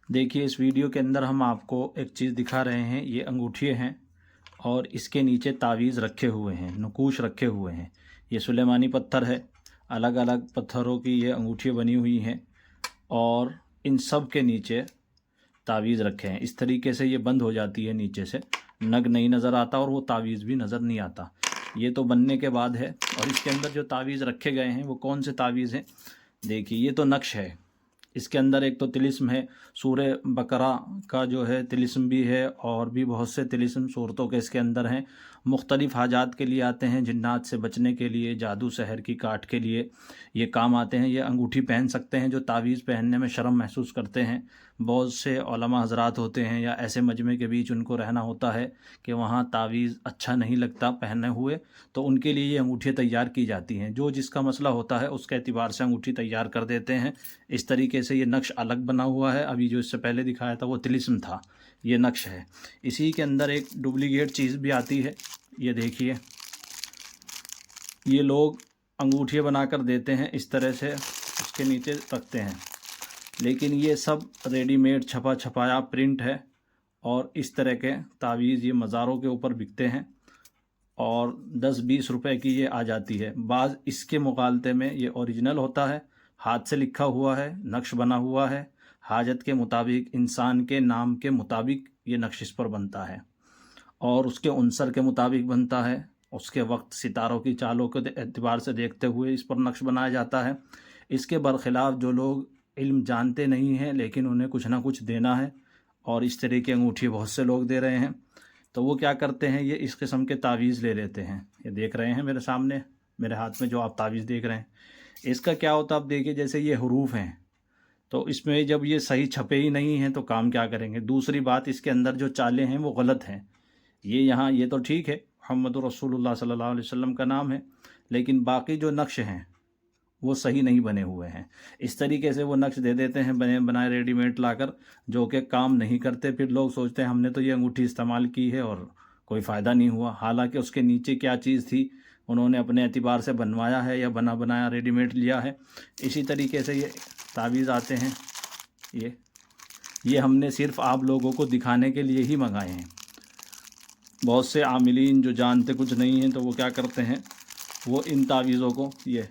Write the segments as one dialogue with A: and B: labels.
A: देखिए इस वीडियो के अंदर हम आपको एक चीज़ दिखा रहे हैं। ये अंगूठियाँ हैं और इसके नीचे तावीज़ रखे हुए हैं, नकूश रखे हुए हैं। ये सुलेमानी पत्थर है, अलग अलग पत्थरों की ये अंगूठियाँ बनी हुई हैं और इन सब के नीचे तावीज़ रखे हैं। इस तरीके से ये बंद हो जाती है, नीचे से नग नहीं नज़र आता और वो तावीज़ भी नज़र नहीं आता। ये तो बनने के बाद है। और इसके अंदर जो तावीज़ रखे गए हैं वो कौन से तावीज़ हैं? देखिए ये तो नक्श है। इसके अंदर एक तो तिलिस्म है, सूरे बकरा का जो है तिलिस्म भी है और भी बहुत से तिलिस्म सूरतों के इसके अंदर हैं। मुख्तलिफ़ हाजात के लिए आते हैं, जिन्नात से बचने के लिए, जादू सहर की काट के लिए ये काम आते हैं। ये अंगूठी पहन सकते हैं जो तावीज़ पहनने में शर्म महसूस करते हैं। बहुत से उलमा हज़रात होते हैं या ऐसे मजमे के बीच उनको रहना होता है कि वहाँ तावीज़ अच्छा नहीं लगता पहने हुए, तो उनके लिए ये अंगूठियाँ तैयार की जाती हैं। जो जिसका मसला होता है उसके एतबार से अंगूठी तैयार कर देते हैं। इस तरीके से ये नक्श अलग बना हुआ है। अभी जो इससे पहले दिखाया था वो तिलिस्म था, ये नक्श है। इसी के अंदर एक डुप्लीकेट चीज़ भी आती है। ये देखिए, ये लोग अंगूठियाँ बना कर देते हैं, इस तरह से उसके नीचे रखते हैं, लेकिन ये सब रेडीमेड छपा छपाया प्रिंट है। और इस तरह के तावीज़ ये मज़ारों के ऊपर बिकते हैं और 10-20 रुपए की ये आ जाती है। बाज़ इसके मुकालते में ये ओरिजिनल होता है, हाथ से लिखा हुआ है, नक्श बना हुआ है, हाजत के मुताबिक, इंसान के नाम के मुताबिक ये नक्श इस पर बनता है और उसके उनसर के मुताबिक बनता है। उसके वक्त सितारों की चालों के एतबार से देखते हुए इस पर नक्श बनाया जाता है। इसके बरखिलाफ़ जो लोग इल्म जानते नहीं हैं लेकिन उन्हें कुछ ना कुछ देना है और इस तरह की अंगूठी बहुत से लोग दे रहे हैं, तो वो क्या करते हैं, ये इस किस्म के तावीज़ ले लेते हैं। ये देख रहे हैं मेरे सामने, मेरे हाथ में जो आप तावीज़ देख रहे हैं, इसका क्या होता है आप देखिए। जैसे ये हरूफ हैं, तो इसमें जब ये सही छपे ही नहीं हैं तो काम क्या करेंगे। दूसरी बात, इसके अंदर जो चालें हैं वो गलत हैं। ये यहाँ ये तो ठीक है, मुहम्मदुर रसूलुल्लाह सल्लल्लाहु अलैहि वसल्लम का नाम है, लेकिन बाकी जो नक्श हैं वो सही नहीं बने हुए हैं। इस तरीके से वो नक्श दे देते हैं बने बनाए रेडीमेड लाकर, जो कि काम नहीं करते। फिर लोग सोचते हैं हमने तो ये अंगूठी इस्तेमाल की है और कोई फ़ायदा नहीं हुआ, हालांकि उसके नीचे क्या चीज़ थी उन्होंने अपने एतबार से बनवाया है या बना बनाया रेडीमेड लिया है। इसी तरीके से ये तावीज़ आते हैं। ये हमने सिर्फ आप लोगों को दिखाने के लिए ही मंगाए हैं। बहुत से आमिलीन जो जानते कुछ नहीं हैं तो वो क्या करते हैं, वो इन तावीज़ों को, ये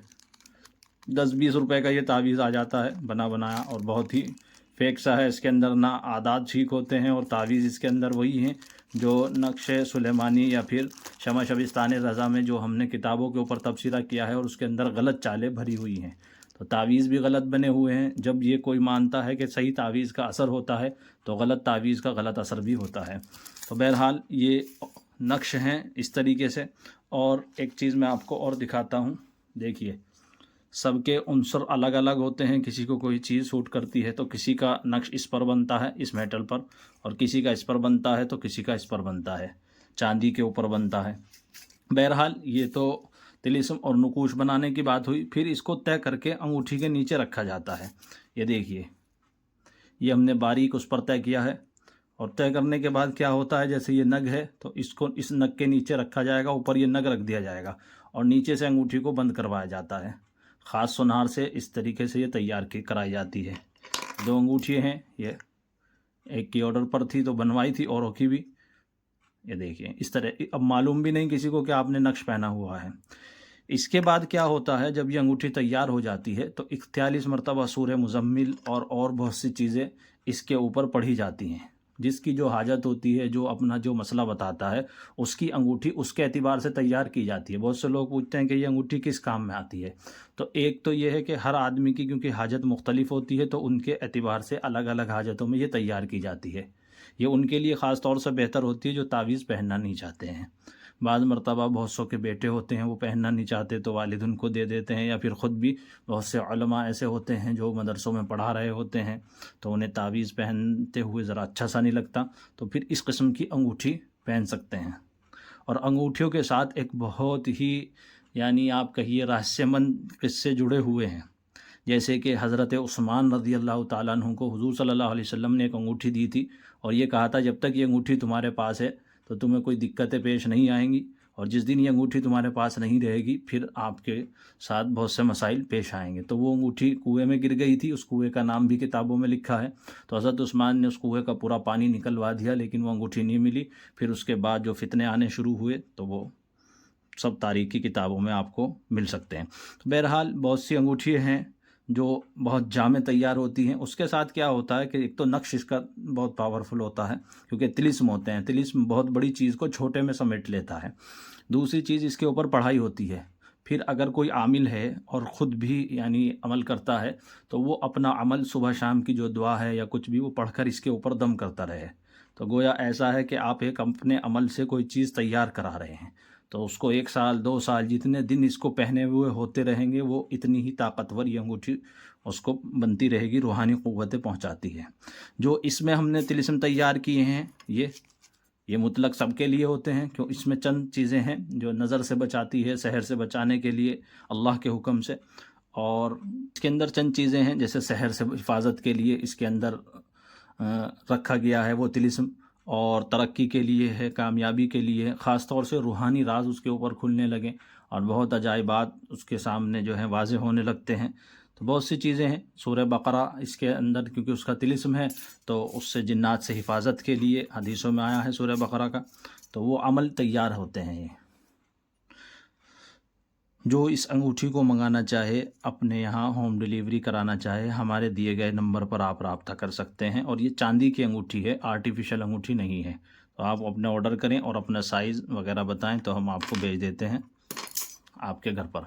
A: 10-20 रुपए का ये तावीज़ आ जाता है बना बनाया और बहुत ही फेक सा है। इसके अंदर ना आदात ठीक होते हैं और तावीज़ इसके अंदर वही हैं जो नक्श सुलेमानी या फिर शमा शबिस्तान रज़ा में जो हमने किताबों के ऊपर तबसरा किया है और उसके अंदर गलत चालें भरी हुई हैं। तो तावीज़ भी गलत बने हुए हैं। जब ये कोई मानता है कि सही तावीज़ का असर होता है तो गलत तावीज़ का गलत असर भी होता है। तो बहरहाल ये नक्श हैं इस तरीके से। और एक चीज़ मैं आपको और दिखाता हूँ, देखिए सबके उनसर अलग अलग होते हैं। किसी को कोई चीज़ सूट करती है तो किसी का नक्श इस पर बनता है, इस मेटल पर, और किसी का इस पर बनता है तो किसी का इस पर बनता है, चांदी के ऊपर बनता है। बहरहाल ये तो तिलिस्म और नकूश बनाने की बात हुई। फिर इसको तय करके अंगूठी के नीचे रखा जाता है। ये देखिए, ये हमने बारीक उस पर तय किया है और तय करने के बाद क्या होता है, जैसे ये नग है तो इसको इस नग के नीचे रखा जाएगा, ऊपर ये नग रख दिया जाएगा और नीचे से अंगूठी को बंद करवाया जाता है। ख़ास सुनार से इस तरीके से ये तैयार की कराई जाती है। दो अंगूठियाँ हैं, ये एक की ऑर्डर पर थी तो बनवाई थी, औरों की भी। ये देखिए इस तरह, अब मालूम भी नहीं किसी को कि आपने नक्श पहना हुआ है। इसके बाद क्या होता है, जब ये अंगूठी तैयार हो जाती है तो 41 मरतबा सूरह मुज़म्मिल और बहुत सी चीज़ें इसके ऊपर पढ़ी जाती हैं। जिसकी जो हाजत होती है, जो अपना जो मसला बताता है, उसकी अंगूठी उसके एतबार से तैयार की जाती है। बहुत से लोग पूछते हैं कि ये अंगूठी किस काम में आती है। तो एक तो ये है कि हर आदमी की क्योंकि हाजत मुख्तलिफ होती है तो उनके एतबार से अलग अलग हाजतों में ये तैयार की जाती है। ये उनके लिए ख़ास तौर से बेहतर होती है जो तावीज़ पहनना नहीं चाहते हैं। बाद मरतबा बहुत सौ के बेटे होते हैं वो पहनना नहीं चाहते तो वालिद उनको दे देते हैं, या फिर ख़ुद भी बहुत से उलमा ऐसे होते हैं जो मदरसों में पढ़ा रहे होते हैं तो उन्हें तावीज़ पहनते हुए ज़रा अच्छा सा नहीं लगता, तो फिर इस किस्म की अंगूठी पहन सकते हैं। और अंगूठियों के साथ एक बहुत ही, यानी आप कहिए रहस्यमंद किस्से जुड़े हुए हैं। जैसे कि हज़रत उस्मान रज़ी अल्लाह ताला अन्हु को हुज़ूर सल्लल्लाहु अलैहि वसल्लम ने एक अंगूठी दी थी और ये कहा था जब तक ये अंगूठी तुम्हारे पास है तो तुम्हें कोई दिक्कतें पेश नहीं आएंगी। اور जिस दिन ये अंगूठी तुम्हारे पास नहीं रहेगी फिर आपके साथ बहुत से मसाइल पेश आएंगे। तो वो अंगूठी कुएं में गिर गई थी, उस कुएं का नाम भी किताबों में लिखा है। तो हज़रत उस्मान ने उस कुएं का पूरा पानी निकलवा दिया, लेकिन वो अंगूठी नहीं मिली। फिर उसके बाद जो फितने आने शुरू हुए तो वो सब तारीख़ की किताबों में आपको मिल सकते हैं। तो बहरहाल बहुत सी अंगूठी हैं जो बहुत जामे तैयार होती हैं। उसके साथ क्या होता है कि एक तो नक्श इसका बहुत पावरफुल होता है, क्योंकि तिलिस्म होते हैं। तिलिस्म बहुत बड़ी चीज़ को छोटे में समेट लेता है। दूसरी चीज़, इसके ऊपर पढ़ाई होती है। फिर अगर कोई आमिल है और ख़ुद भी यानी अमल करता है तो वो अपना अमल सुबह शाम की जो दुआ है या कुछ भी वो पढ़कर इसके ऊपर दम करता रहे। तो गोया ऐसा है कि आप एक अपने अमल से कोई चीज़ तैयार करा रहे हैं, तो उसको 1 साल 2 साल जितने दिन इसको पहने हुए होते रहेंगे वो इतनी ही ताकतवर ये अंगूठी उसको बनती रहेगी, रूहानी क़ुव्वतें पहुंचाती है। जो इसमें हमने तिलिस्म तैयार किए हैं ये मुतलक सबके लिए होते हैं, क्यों इसमें चंद चीज़ें हैं जो नज़र से बचाती है, सहर से बचाने के लिए अल्लाह के हुक्म से। और इसके अंदर चंद चीज़ें हैं जैसे सहर से हिफाजत के लिए इसके अंदर रखा गया है वो तिलिस्म, और तरक्की के लिए है, कामयाबी के लिए है, ख़ास तौर से रूहानी राज उसके ऊपर खुलने लगे और बहुत अजाइबात उसके सामने जो है वाज़े होने लगते हैं। तो बहुत सी चीज़ें हैं। सूरह बकरा इसके अंदर क्योंकि उसका तिलिस्म है तो उससे जिन्नात से हिफाजत के लिए हदीसों में आया है सूरह बकरा का, तो वो अमल तैयार होते हैं। ये जो इस अंगूठी को मंगाना चाहे, अपने यहाँ होम डिलीवरी कराना चाहे, हमारे दिए गए नंबर पर आप राब्ता कर सकते हैं। और ये चांदी की अंगूठी है, आर्टिफिशियल अंगूठी नहीं है। तो आप अपना ऑर्डर करें और अपना साइज़ वगैरह बताएं तो हम आपको भेज देते हैं आपके घर पर।